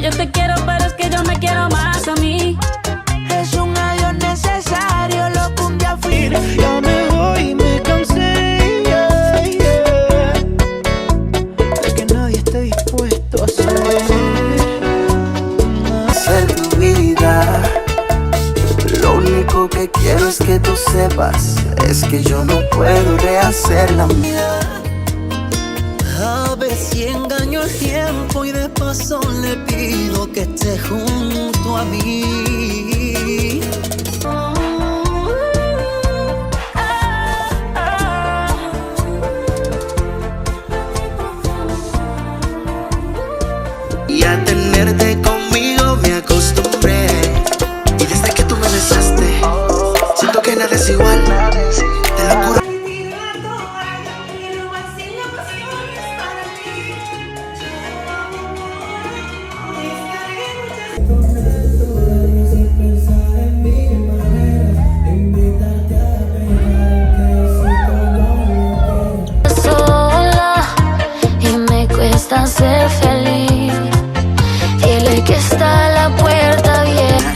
yo te quiero, pero es que yo me quiero más a mí. Es un adiós necesario, lo que un día fui. Ya me voy, me cansé, yeah, yeah, de que nadie esté dispuesto a ser tu vida. Lo único que quiero es que tú sepas, es que yo no puedo rehacer la mía. A ver si engaño el tiempo y de paso le pido que esté junto a mí. Y a tenerte conmigo me acostumbré. Y desde que tú me besaste, siento que nada es igual. Te lo juro. Sola y me cuesta ser feliz. Dile que está la puerta abierta.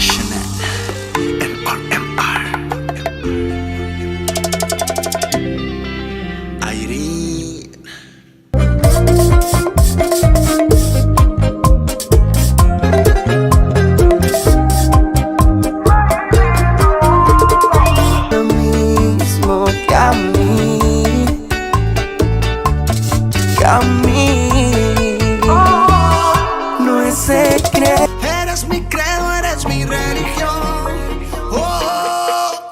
Lo mismo que a mí, no es secreto. Eres mi credo, eres mi religión.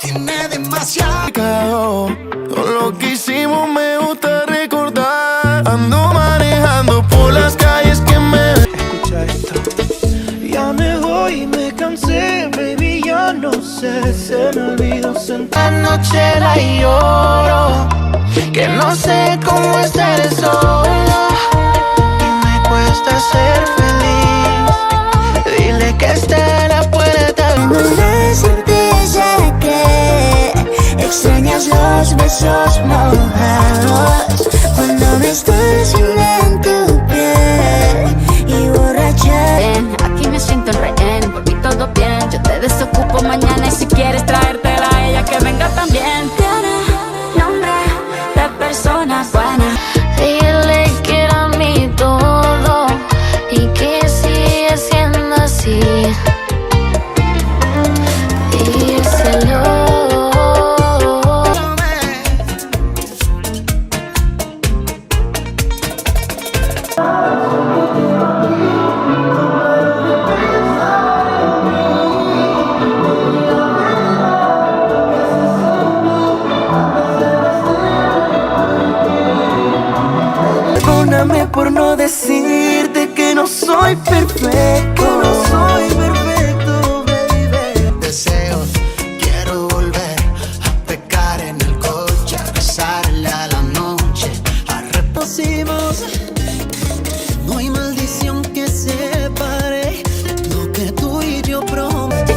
Tiene demasiado. Todo lo que hicimos me gusta recordar. Ando manejando por las calles que me... Escucha esto. Ya me voy, me cansé, baby, ya no sé. Se me olvidó sentar noche la lloro. Que no sé cómo estar sola y me cuesta ser feliz. Dile que está en la puerta. Tengo la certeza que extrañas los besos mojados cuando me estoy en tu piel y borracha. Ven, aquí me siento en rehén, por mí todo bien. Yo te desocupo mañana y si quieres traértela a ella que venga también. Tiene nombre de personas buenas. Dile que era mi todo y que sigue siendo así. Díselo. Perdóname por no decirte que no soy perfecto. No soy perfecto, baby. Deseo, quiero volver a pecar en el coche, a besarle a la noche, a reposimos. No hay maldición que separe lo que tú y yo prometí.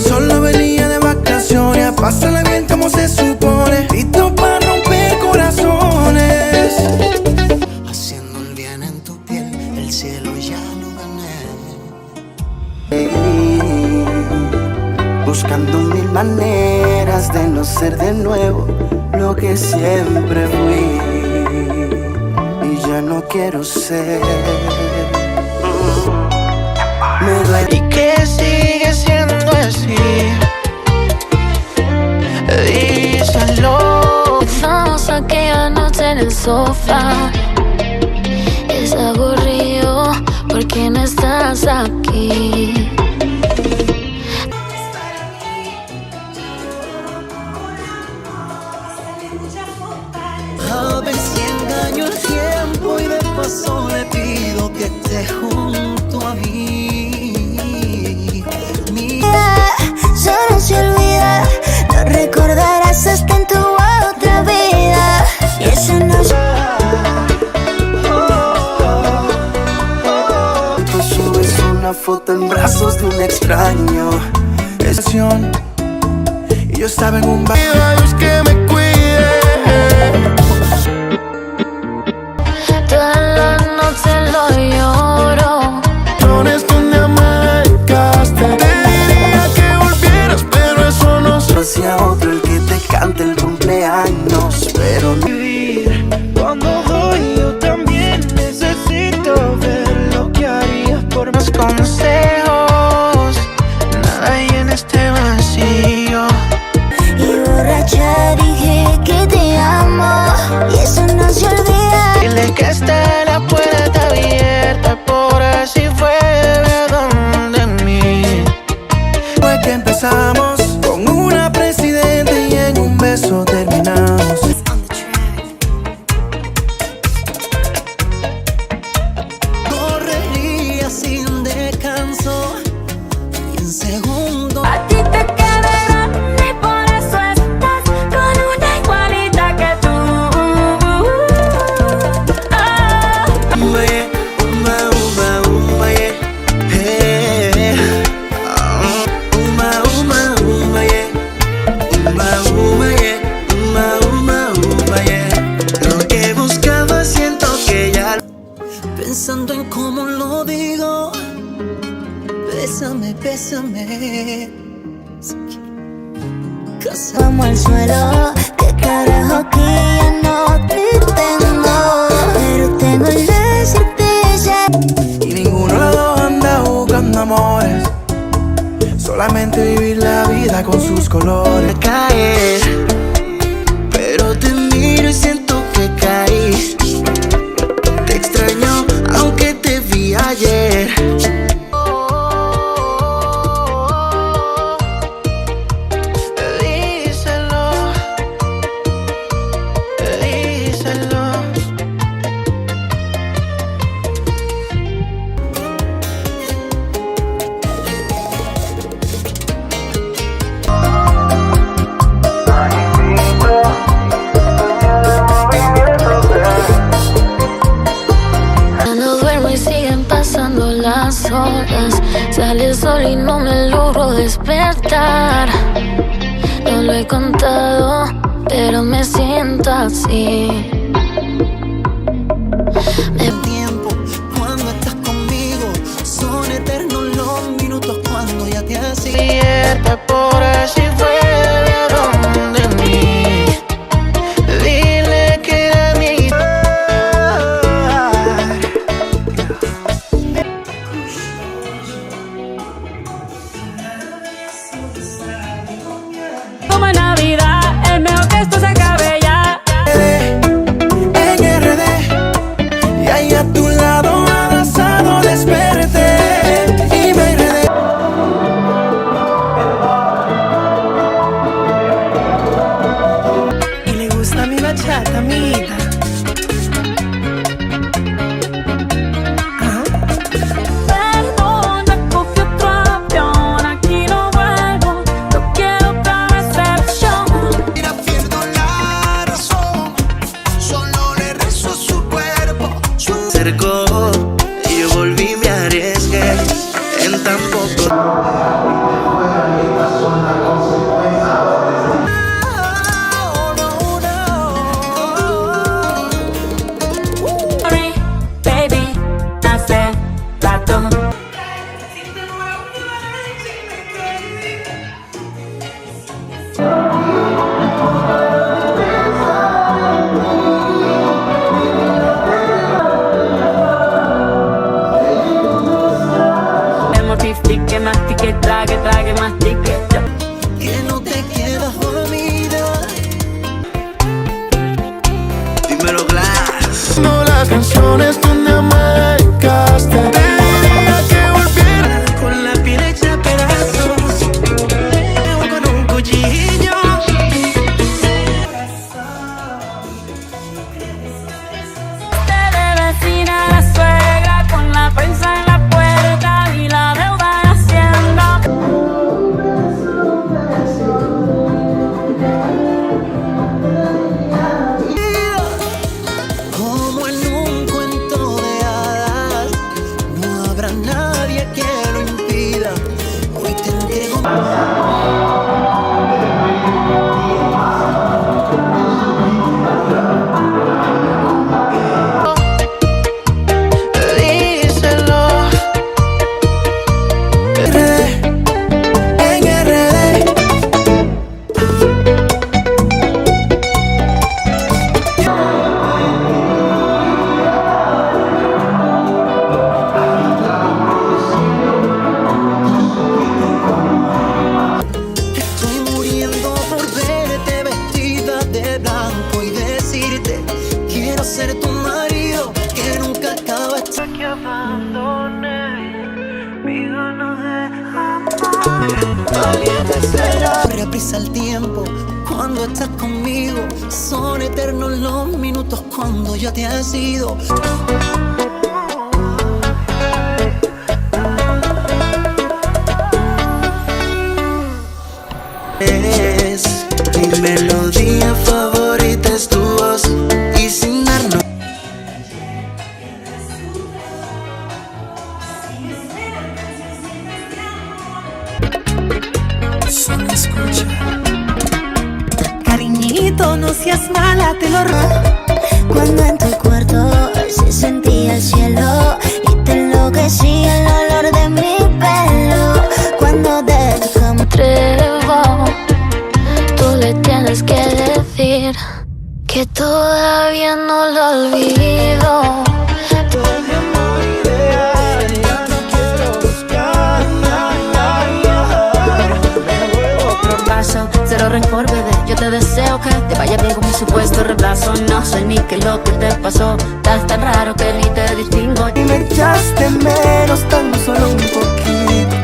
Solo venía de vacaciones, pásala bien como se supone. Listo para romper corazones. Haciendo el bien en tu piel, el cielo ya lo gané. Buscando mil maneras de no ser de nuevo lo que siempre fui y ya no quiero ser. Me duele. Y que sigue siendo así. Díselo. Empezamos aquella noche en el sofá. Es aburrido porque no estás aquí. A ver si engaño el tiempo y de paso le pido que esté junto a mí. Solo se olvida, no recordarás hasta en tu otra vida. Y eso no es... Tú subes una foto en brazos de un extraño. Estación. Y yo estaba en un baño. Dios que me cuide. Toda la noche lo lloro. No esconde cumpleaños, pero no. Vivir cuando voy yo también necesito ver lo que harías por mis consejos. Nada hay en este vacío. Y borracha dije que te amo y eso no se olvida. Dile que está la puerta abierta por así fue de donde mí. Fue que empezamos con una presidente y en un beso terminamos. Correría sin descanso y en segundo. A ti te quedarán y por eso estás con una igualita que tú. Ah. yeah. Hey. Yeah. Lo que buscaba siento que ya. Pensando en cómo lo digo, bésame, bésame. Vamos al suelo, que carajo que ya no te tengo, pero tengo el decirte ya. Y ninguno de los dos anda buscando amores, solamente vivir la vida con sus colores. Caer, pero te miro y siento que caí. Te extraño aunque te vi ayer. Díselo, díselo. Ya no duermo y siguen pasando las horas. Sale el sol y no me logro despertar. No lo he contado, pero me siento así. El tiempo cuando estás conmigo son eternos los minutos cuando ya te has ido. Abierta por así fue de donde mí. Dile que era mi. Como en Navidad, es mejor que esto se acabe ya. En RD y ahí a tu lado abrazado desperté y me enredé. Y le gusta mi bachata, amiguita. Perdona, cogí otro avión, aquí no vuelvo. No quiero otra recepción. Mira, pierdo la razón, solo le rezo a su cuerpo, su Cercó y yo volví, me arriesgué en tan poco. Sorry, baby, hace rato. Hemos visto que mastique, trague, trague, mastique. que no te quedas dormida. Dímelo, Glass. No las canciones donde me dedicaste. Te diría que volviera con la piel hecha a pedazos, con un cuchillo. De vecina la suegra con la prensa en la puerta y la deuda en Hacienda. Como en un cuento Corre prisa el tiempo cuando estás conmigo. Son eternos los minutos cuando ya te has ido. Mi melodía favorita es tu voz y sin darnos. Solo escucha. Cariñito, no seas mala, te lo ruego. Cuando en tu cuarto se sentía el cielo y te enloquecía el olor de mi pelo. Cuando dejamos Trevo, tú le tienes que decir que todavía no lo olvido. Todo mi amor ideal, ya no quiero buscar. Me vuelvo otro Paso, cero rencor, bebé. Yo te deseo que te vaya bien con mi supuesto reemplazo. No sé ni qué es lo que te pasó. Estás tan raro que ni te distingo. y me echaste menos tan solo un poquito.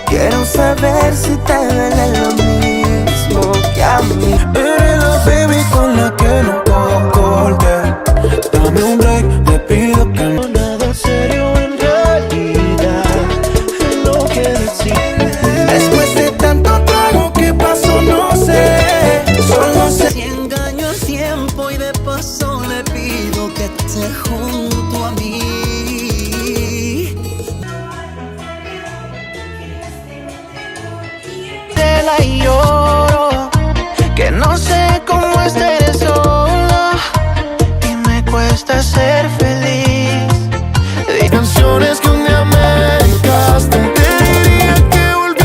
Quiero saber si te duele lo mismo que a mí. Eres la baby con la que no puedo cortar. Dame un break, te pido que no. Nada serio en realidad, es lo que decís. Después de tanto trago, ¿qué pasó? No sé, solo sé. Si engaño el tiempo y de paso le pido que esté junto a mí. Te la lloro, que no sé cómo estar solo y me cuesta ser feliz. De canciones que un día me dedicaste, te diría que volví.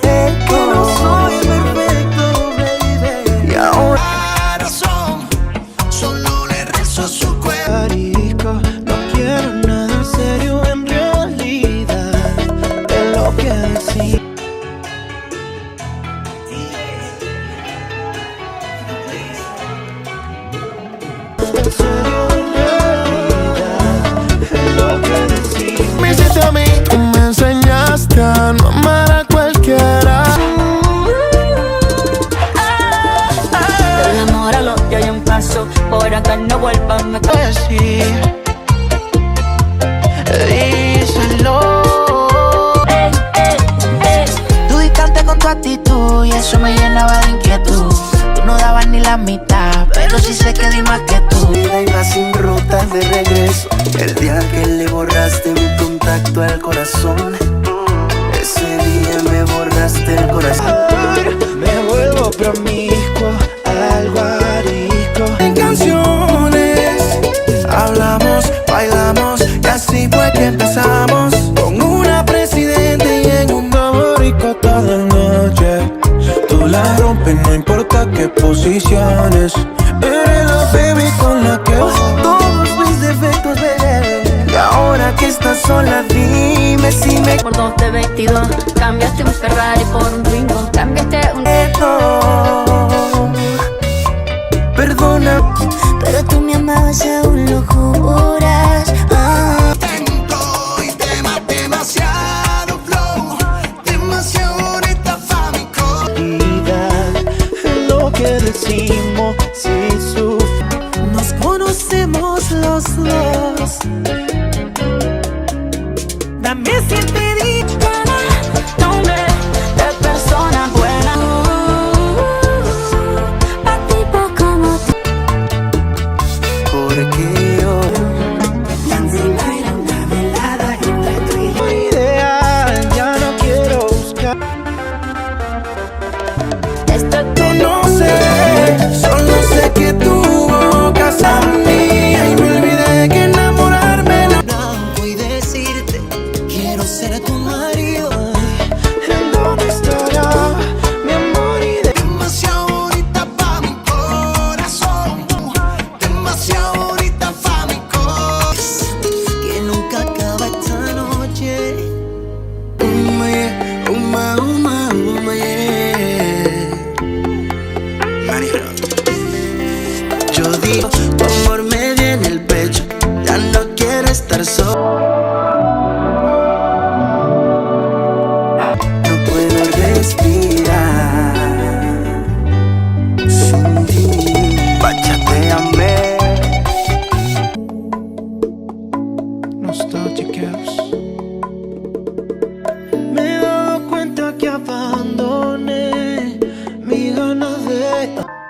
Sé que no soy perfecto, baby, y ahora Solo le rezo a su cuerpo. no quiero nada serio en realidad, es lo que decís. Me hiciste a mí, tú me enseñaste a no amar a cualquiera. Pero enamóralo, ya hay un paso. Por acá no vuelvas, me Decir, díselo. ey, ey, ey. Tú distante con tu actitud y eso me llenaba de inquietud. Tú no dabas ni la mitad, pero sí sé que di más que tú. Vida iba sin rutas de regreso. El día que le borraste mi contacto al corazón, ese día me borraste el corazón. Me vuelvo promiscuo, algo arisco. En canciones hablamos, bailamos y así fue que empezamos. Con una presidente y en un favorito toda la noche. Tú la rompes, no importa qué posiciones. Eres la baby con la que todos mis defectos, bebé. Y ahora que estás sola, dime si me Por 2 de 22, cambiaste un Ferrari por un Twingo. Cambiaste un perdona. pero tú me amabas aún lo juras. Y demasiado flow, demasiado bonita pa' mi Vida, es lo que decimos si sufrimos. Nos conocemos los dos. Dame siete dichos. nombre de persona buena. Pa' tipos como tú. Porque yo Ideal, ya no quiero buscar. Esto es tu No sé, solo sé que tu boca es mía y me olvidé que enamorarme yeah.